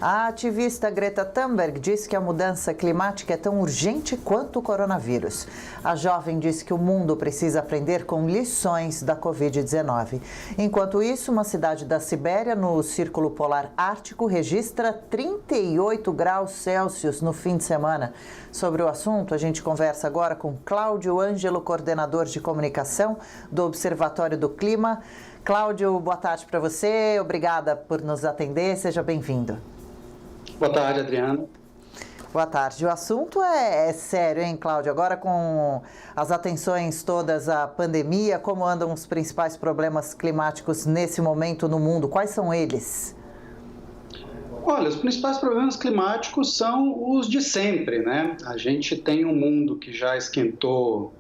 A ativista Greta Thunberg diz que a mudança climática é tão urgente quanto o coronavírus. A jovem diz que o mundo precisa aprender com lições da Covid-19. Enquanto isso, uma cidade da Sibéria, no Círculo Polar Ártico, registra 38 graus Celsius no fim de semana. Sobre o assunto, a gente conversa agora com Cláudio Ângelo, coordenador de comunicação do Observatório do Clima. Cláudio, boa tarde para você. Obrigada por nos atender. Seja bem-vindo. Boa tarde, Adriana. Boa tarde. O assunto é sério, hein, Cláudio? Agora, com as atenções todas à pandemia, como andam os principais problemas climáticos nesse momento no mundo? Quais são eles? Olha, os principais problemas climáticos são os de sempre, né? A gente tem um mundo que já esquentou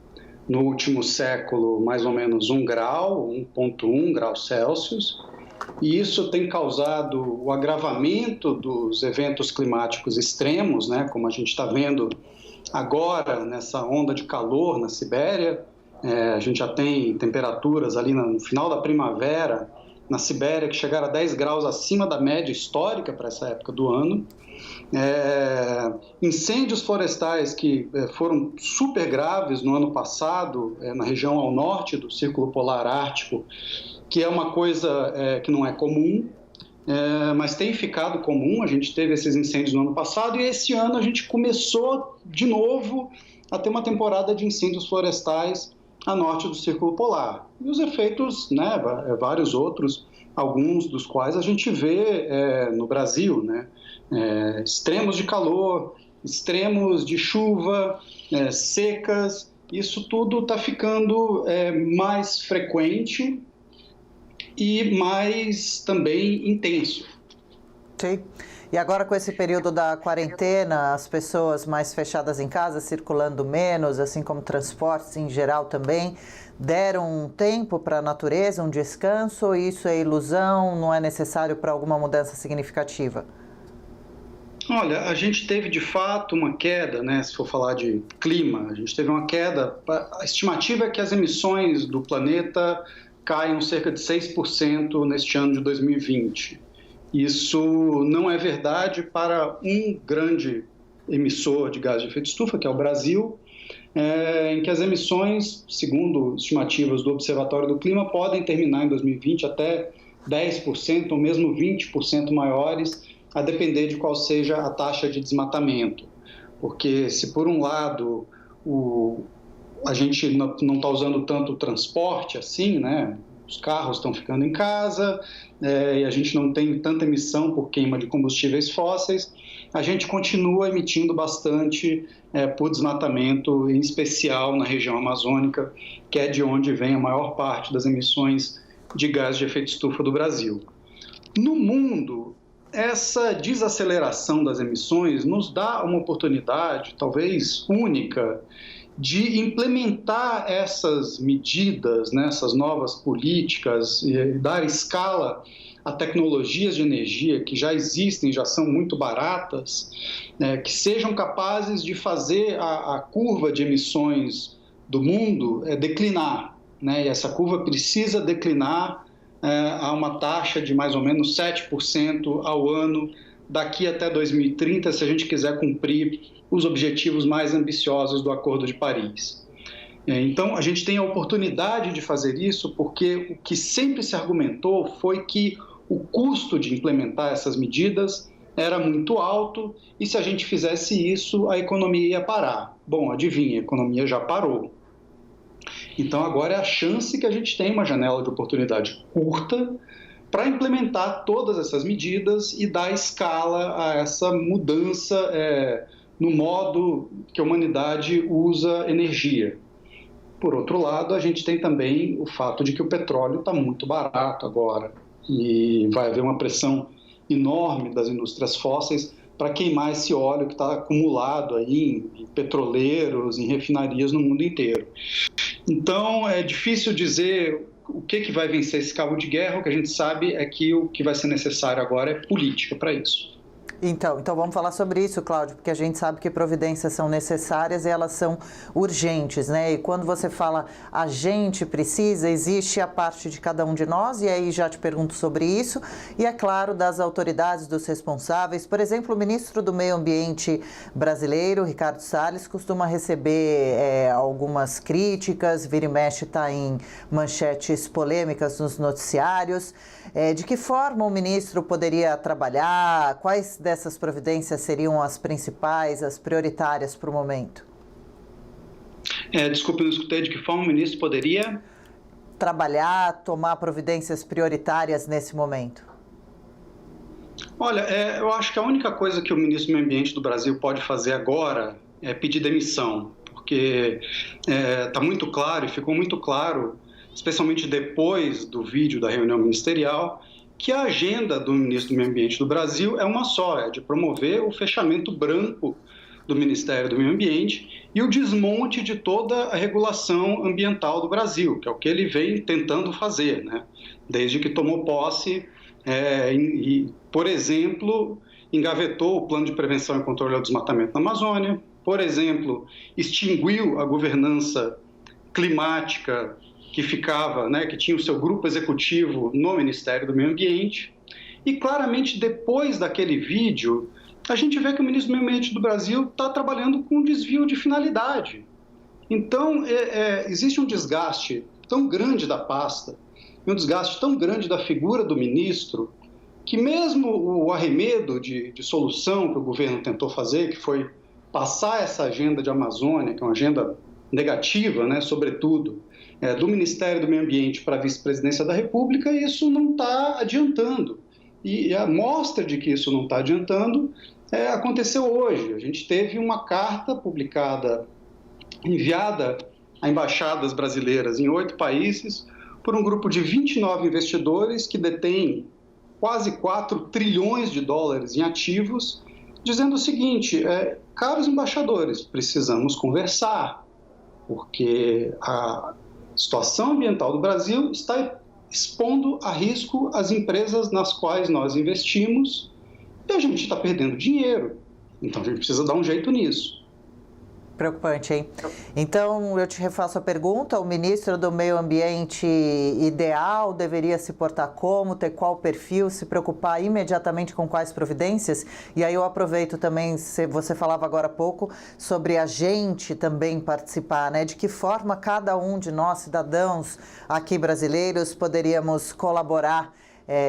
no último século mais ou menos 1 grau, 1,1 graus Celsius. E isso tem causado o agravamento dos eventos climáticos extremos, né? Como a gente está vendo agora nessa onda de calor na Sibéria. A gente já tem temperaturas ali no final da primavera na Sibéria que chegaram a 10 graus acima da média histórica para essa época do ano. Incêndios florestais que foram super graves no ano passado na região ao norte do Círculo Polar Ártico, que é uma coisa que não é comum, mas tem ficado comum. A gente teve esses incêndios no ano passado e esse ano a gente começou de novo a ter uma temporada de incêndios florestais a norte do Círculo Polar. E os efeitos, né, vários outros, alguns dos quais a gente vê no Brasil, né? Extremos de calor, extremos de chuva, secas, isso tudo está ficando mais frequente e mais também intenso. Sim. E agora, com esse período da quarentena, as pessoas mais fechadas em casa, circulando menos, assim como transportes em geral também, deram um tempo para a natureza, um descanso, ou isso é ilusão, não é necessário para alguma mudança significativa? Olha, a gente teve de fato uma queda, né? Se for falar de clima, a gente teve uma queda. A estimativa é que as emissões do planeta caiam cerca de 6% neste ano de 2020. Isso não é verdade para um grande emissor de gás de efeito estufa, que é o Brasil, em que as emissões, segundo estimativas do Observatório do Clima, podem terminar em 2020 até 10% ou mesmo 20% maiores, a depender de qual seja a taxa de desmatamento. Porque se por um lado a gente não está usando tanto o transporte assim, né? Os carros estão ficando em casa e a gente não tem tanta emissão por queima de combustíveis fósseis, a gente continua emitindo bastante por desmatamento, em especial na região amazônica, que é de onde vem a maior parte das emissões de gás de efeito estufa do Brasil. No mundo, essa desaceleração das emissões nos dá uma oportunidade, talvez única, de implementar essas medidas, né, essas novas políticas, e dar escala a tecnologias de energia que já existem, já são muito baratas, que sejam capazes de fazer a curva de emissões do mundo declinar, né, e essa curva precisa declinar a uma taxa de mais ou menos 7% ao ano daqui até 2030, se a gente quiser cumprir os objetivos mais ambiciosos do Acordo de Paris. Então, a gente tem a oportunidade de fazer isso porque o que sempre se argumentou foi que o custo de implementar essas medidas era muito alto e se a gente fizesse isso, a economia ia parar. Bom, adivinha, a economia já parou. Então, agora é a chance que a gente tem, uma janela de oportunidade curta, para implementar todas essas medidas e dar escala a essa mudança no modo que a humanidade usa energia. Por outro lado, a gente tem também o fato de que o petróleo está muito barato agora e vai haver uma pressão enorme das indústrias fósseis para queimar esse óleo que está acumulado aí em petroleiros, em refinarias no mundo inteiro. Então, é difícil dizer o que vai vencer esse cabo de guerra. O que a gente sabe é que o que vai ser necessário agora é política para isso. Então vamos falar sobre isso, Cláudio, porque a gente sabe que providências são necessárias e elas são urgentes, né? E quando você fala a gente precisa, existe a parte de cada um de nós, e aí já te pergunto sobre isso, e é claro, das autoridades, dos responsáveis. Por exemplo, o ministro do Meio Ambiente brasileiro, Ricardo Salles, costuma receber algumas críticas, vira e mexe está em manchetes polêmicas nos noticiários. De que forma o ministro poderia trabalhar? Quais dessas providências seriam as principais, as prioritárias para o momento? Desculpe, não escutei. De que forma o ministro poderia trabalhar, tomar providências prioritárias nesse momento? Olha, eu acho que a única coisa que o ministro do Meio Ambiente do Brasil pode fazer agora é pedir demissão, porque está muito claro e ficou muito claro, especialmente depois do vídeo da reunião ministerial, que a agenda do ministro do Meio Ambiente do Brasil é uma só, é de promover o fechamento branco do Ministério do Meio Ambiente e o desmonte de toda a regulação ambiental do Brasil, que é o que ele vem tentando fazer, né? Desde que tomou posse e, por exemplo, engavetou o Plano de Prevenção e Controle ao Desmatamento na Amazônia, por exemplo, extinguiu a governança climática que ficava, que tinha o seu grupo executivo no Ministério do Meio Ambiente. E claramente depois daquele vídeo, a gente vê que o ministro do Meio Ambiente do Brasil está trabalhando com um desvio de finalidade. Então, existe um desgaste tão grande da pasta, um desgaste tão grande da figura do ministro, que mesmo o arremedo de solução que o governo tentou fazer, que foi passar essa agenda de Amazônia, que é uma agenda negativa, sobretudo, do Ministério do Meio Ambiente para a vice-presidência da República, isso não está adiantando. E a mostra de que isso não está adiantando aconteceu hoje. A gente teve uma carta publicada, enviada a embaixadas brasileiras em 8 países, por um grupo de 29 investidores que detêm quase 4 trilhões de dólares em ativos, dizendo o seguinte: caros embaixadores, precisamos conversar, porque a situação ambiental do Brasil está expondo a risco as empresas nas quais nós investimos e a gente está perdendo dinheiro. Então, a gente precisa dar um jeito nisso. Preocupante, hein? Então, eu te refaço a pergunta: o ministro do Meio Ambiente ideal deveria se portar como, ter qual perfil, se preocupar imediatamente com quais providências? E aí eu aproveito também, você falava agora há pouco, sobre a gente também participar, né? De que forma cada um de nós, cidadãos aqui brasileiros, poderíamos colaborar,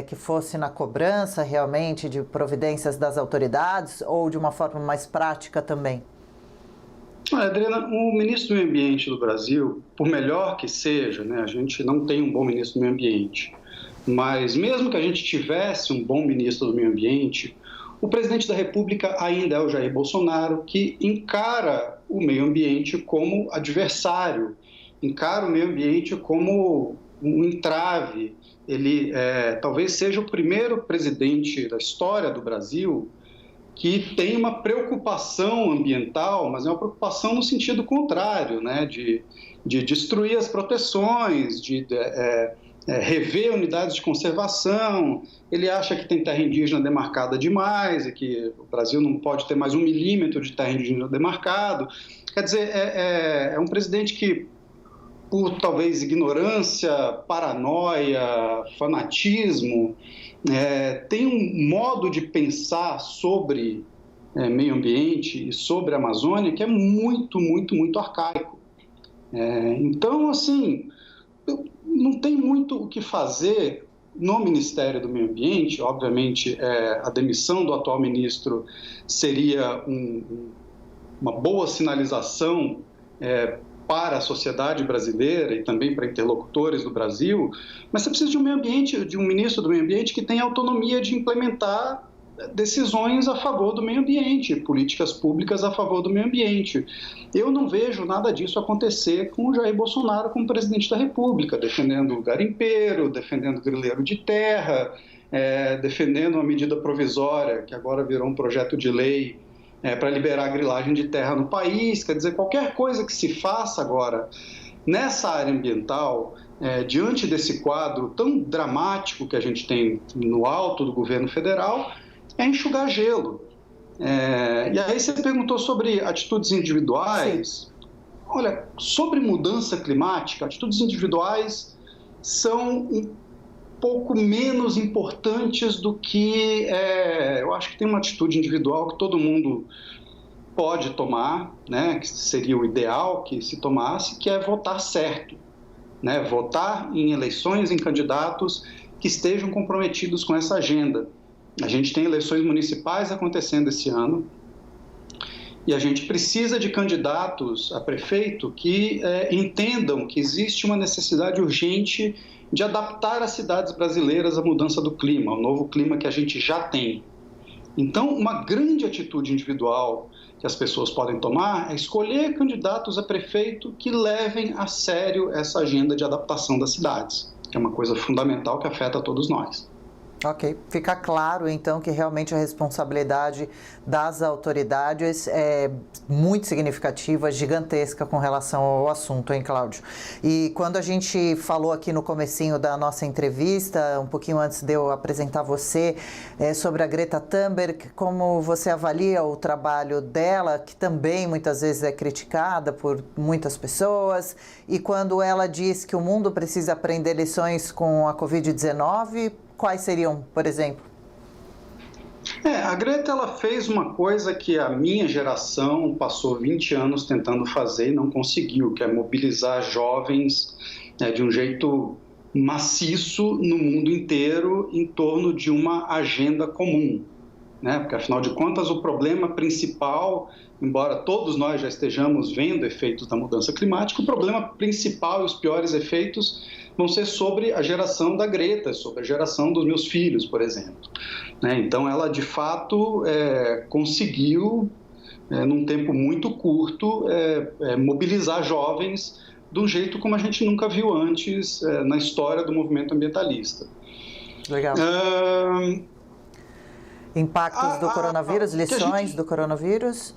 que fosse na cobrança realmente de providências das autoridades ou de uma forma mais prática também? Adriana, o ministro do Meio Ambiente do Brasil, por melhor que seja, a gente não tem um bom ministro do Meio Ambiente, mas mesmo que a gente tivesse um bom ministro do Meio Ambiente, o presidente da República ainda é o Jair Bolsonaro, que encara o meio ambiente como adversário, encara o meio ambiente como um entrave. Ele talvez seja o primeiro presidente da história do Brasil que tem uma preocupação ambiental, mas é uma preocupação no sentido contrário, de destruir as proteções, de rever unidades de conservação. Ele acha que tem terra indígena demarcada demais e que o Brasil não pode ter mais 1 milímetro de terra indígena demarcado. Quer dizer, é um presidente que, por talvez ignorância, paranoia, fanatismo, tem um modo de pensar sobre meio ambiente e sobre a Amazônia que é muito, muito, muito arcaico. Então, assim, não tem muito o que fazer no Ministério do Meio Ambiente. Obviamente, a demissão do atual ministro seria uma boa sinalização para a sociedade brasileira e também para interlocutores do Brasil, mas você precisa de um ministro do Meio Ambiente que tenha autonomia de implementar decisões a favor do meio ambiente, políticas públicas a favor do meio ambiente. Eu não vejo nada disso acontecer com o Jair Bolsonaro como presidente da República, defendendo o garimpeiro, defendendo o grileiro de terra, defendendo uma medida provisória que agora virou um projeto de lei para liberar a grilagem de terra no país. Quer dizer, qualquer coisa que se faça agora nessa área ambiental, diante desse quadro tão dramático que a gente tem no alto do governo federal, é enxugar gelo. E aí você perguntou sobre atitudes individuais. Sim. Olha, sobre mudança climática, atitudes individuais são um pouco menos importantes do que... eu acho que tem uma atitude individual que todo mundo pode tomar, né, que seria o ideal que se tomasse, que é votar certo, né, votar em eleições, em candidatos que estejam comprometidos com essa agenda. A gente tem eleições municipais acontecendo esse ano e a gente precisa de candidatos a prefeito que entendam que existe uma necessidade urgente de adaptar as cidades brasileiras à mudança do clima, ao novo clima que a gente já tem. Então, uma grande atitude individual que as pessoas podem tomar é escolher candidatos a prefeito que levem a sério essa agenda de adaptação das cidades, que é uma coisa fundamental que afeta todos nós. Ok, fica claro então que realmente a responsabilidade das autoridades é muito significativa, gigantesca com relação ao assunto, hein, Cláudio? E quando a gente falou aqui no comecinho da nossa entrevista, um pouquinho antes de eu apresentar você, sobre a Greta Thunberg, como você avalia o trabalho dela, que também muitas vezes é criticada por muitas pessoas, e quando ela diz que o mundo precisa aprender lições com a Covid-19, quais seriam, por exemplo? A Greta ela fez uma coisa que a minha geração passou 20 anos tentando fazer e não conseguiu, que é mobilizar jovens de um jeito maciço no mundo inteiro em torno de uma agenda comum. Porque, afinal de contas, o problema principal, embora todos nós já estejamos vendo efeitos da mudança climática, o problema principal e os piores efeitos vão ser sobre a geração da Greta, sobre a geração dos meus filhos, por exemplo. Então, ela, de fato, conseguiu, num tempo muito curto, mobilizar jovens de um jeito como a gente nunca viu antes na história do movimento ambientalista. Legal. Impactos do coronavírus, lições do coronavírus?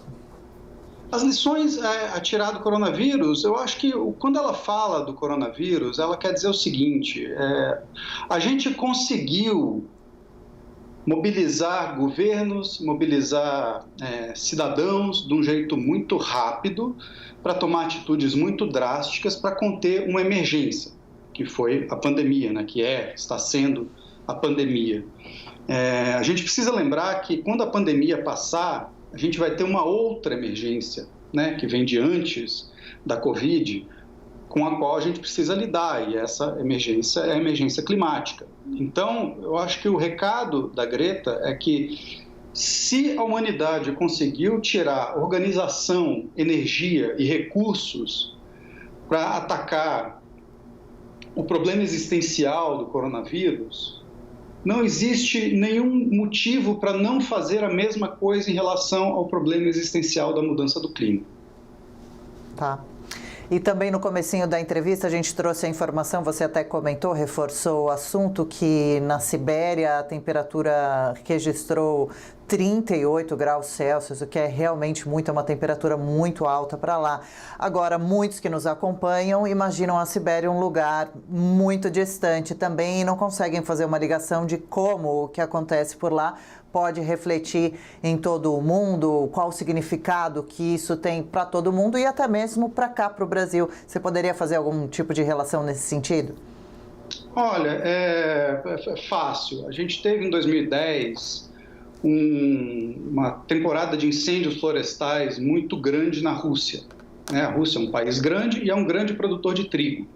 As lições a tirar do coronavírus, eu acho que quando ela fala do coronavírus, ela quer dizer o seguinte, a gente conseguiu mobilizar governos, mobilizar cidadãos de um jeito muito rápido para tomar atitudes muito drásticas para conter uma emergência, que foi a pandemia, que está sendo a pandemia. A gente precisa lembrar que quando a pandemia passar, a gente vai ter uma outra emergência, que vem de antes da Covid, com a qual a gente precisa lidar, e essa emergência é a emergência climática. Então, eu acho que o recado da Greta é que se a humanidade conseguiu tirar organização, energia e recursos para atacar o problema existencial do coronavírus, não existe nenhum motivo para não fazer a mesma coisa em relação ao problema existencial da mudança do clima. Tá. E também no comecinho da entrevista a gente trouxe a informação, você até comentou, reforçou o assunto, que na Sibéria a temperatura registrou 38 graus Celsius, o que é realmente muito, é uma temperatura muito alta para lá. Agora, muitos que nos acompanham imaginam a Sibéria um lugar muito distante também e não conseguem fazer uma ligação de como o que acontece por lá pode refletir em todo o mundo, qual o significado que isso tem para todo mundo e até mesmo para cá, para o Brasil. Você poderia fazer algum tipo de relação nesse sentido? Olha, é fácil. A gente teve em 2010 uma temporada de incêndios florestais muito grande na Rússia. A Rússia é um país grande e é um grande produtor de trigo.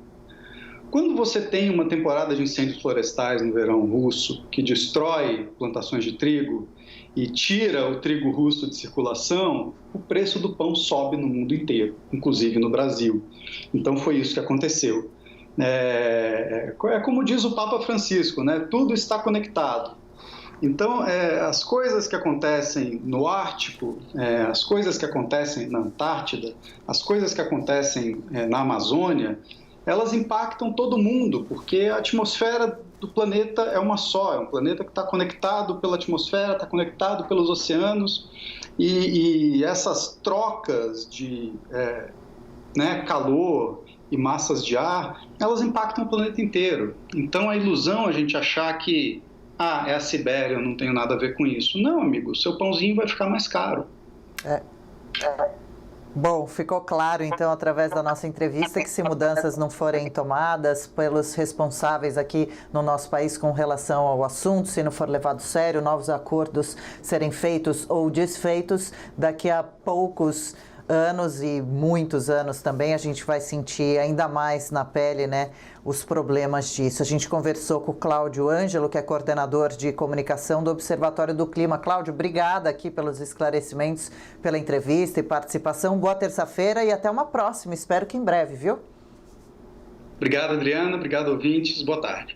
Quando você tem uma temporada de incêndios florestais no verão russo, que destrói plantações de trigo e tira o trigo russo de circulação, o preço do pão sobe no mundo inteiro, inclusive no Brasil. Então foi isso que aconteceu. É como diz o Papa Francisco, tudo está conectado. Então, as coisas que acontecem no Ártico, as coisas que acontecem na Antártida, as coisas que acontecem na Amazônia, elas impactam todo mundo, porque a atmosfera do planeta é uma só, é um planeta que está conectado pela atmosfera, está conectado pelos oceanos, e essas trocas de calor e massas de ar, elas impactam o planeta inteiro. Então, a ilusão é a gente achar que Ah, é a Sibéria, eu não tenho nada a ver com isso. Não, amigo, o seu pãozinho vai ficar mais caro. Bom, ficou claro então através da nossa entrevista que se mudanças não forem tomadas pelos responsáveis aqui no nosso país com relação ao assunto, se não for levado a sério, novos acordos serem feitos ou desfeitos, daqui a poucos anos e muitos anos também a gente vai sentir ainda mais na pele, né, os problemas disso. A gente conversou com o Cláudio Ângelo, que é coordenador de comunicação do Observatório do Clima. Cláudio, obrigada aqui pelos esclarecimentos, pela entrevista e participação. Boa terça-feira e até uma próxima. Espero que em breve, viu? Obrigado, Adriana. Obrigado, ouvintes. Boa tarde.